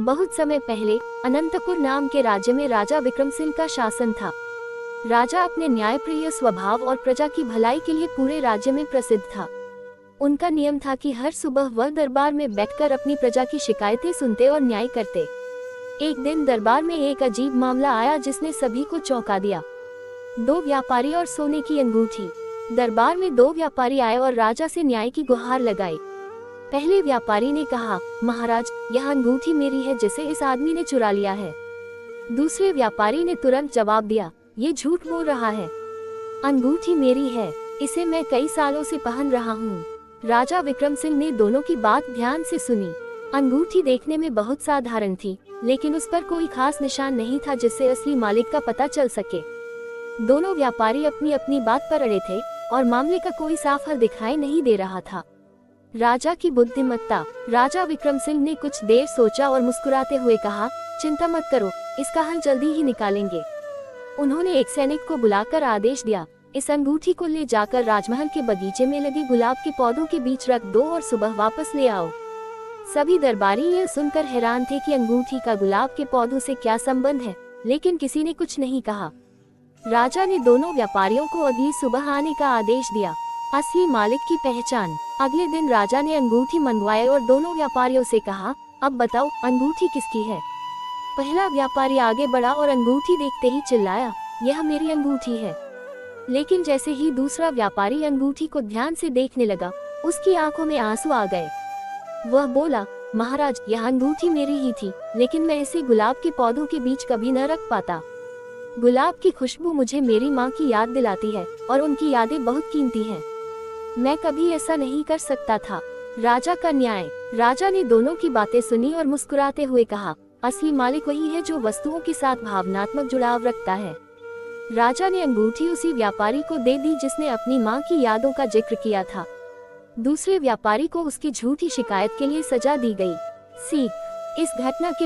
बहुत समय पहले अनंतपुर नाम के राज्य में राजा विक्रमसिंह का शासन था। राजा अपने न्यायप्रिय स्वभाव और प्रजा की भलाई के लिए पूरे राज्य में प्रसिद्ध था। उनका नियम था कि हर सुबह वह दरबार में बैठकर अपनी प्रजा की शिकायतें सुनते और न्याय करते। एक दिन दरबार में एक अजीब मामला आया जिसने सभी को चौंका दिया। 2 व्यापारी और सोने की अंगूठी। दरबार में 2 व्यापारी आए और राजा से न्याय की गुहार लगाई। पहले व्यापारी ने कहा, महाराज, यह अंगूठी मेरी है जिसे इस आदमी ने चुरा लिया है। दूसरे व्यापारी ने तुरंत जवाब दिया, ये झूठ बोल रहा है, अंगूठी मेरी है, इसे मैं कई सालों से पहन रहा हूँ। राजा विक्रमसिंह ने दोनों की बात ध्यान से सुनी। अंगूठी देखने में बहुत साधारण थी, लेकिन उस पर कोई खास निशान नहीं था जिससे असली मालिक का पता चल सके। दोनों व्यापारी अपनी अपनी बात पर अड़े थे और मामले का कोई साफ हल दिखाई नहीं दे रहा था। राजा की बुद्धिमत्ता। राजा विक्रमसिंह ने कुछ देर सोचा और मुस्कुराते हुए कहा, चिंता मत करो, इसका हल जल्दी ही निकालेंगे। उन्होंने एक सैनिक को बुलाकर आदेश दिया, इस अंगूठी को ले जाकर राजमहल के बगीचे में लगे गुलाब के पौधों के बीच रख दो और सुबह वापस ले आओ। सभी दरबारी यह सुनकर हैरान थे कि अंगूठी का गुलाब के पौधों से क्या संबंध है, लेकिन किसी ने कुछ नहीं कहा। राजा ने दोनों व्यापारियों को अगली सुबह आने का आदेश दिया। असली मालिक की पहचान। अगले दिन राजा ने अंगूठी मंगवाई और दोनों व्यापारियों से कहा, अब बताओ अंगूठी किसकी है। पहला व्यापारी आगे बढ़ा और अंगूठी देखते ही चिल्लाया, यह मेरी अंगूठी है। लेकिन जैसे ही दूसरा व्यापारी अंगूठी को ध्यान से देखने लगा, उसकी आंखों में आंसू आ गए। वह बोला, महाराज, यह अंगूठी मेरी ही थी, लेकिन मैं इसे गुलाब के पौधों के बीच कभी न रख पाता। गुलाब की खुशबू मुझे मेरी माँ की याद दिलाती है और उनकी यादें बहुत कीमती हैं। मैं कभी ऐसा नहीं कर सकता था। राजा का न्याय। राजा ने दोनों की बातें सुनी और मुस्कुराते हुए कहा, असली मालिक वही है जो वस्तुओं के साथ भावनात्मक जुड़ाव रखता है। राजा ने अंगूठी उसी व्यापारी को दे दी जिसने अपनी माँ की यादों का जिक्र किया था। दूसरे व्यापारी को उसकी झूठी शिकायत के लिए सजा दी गई। सीख। इस घटना के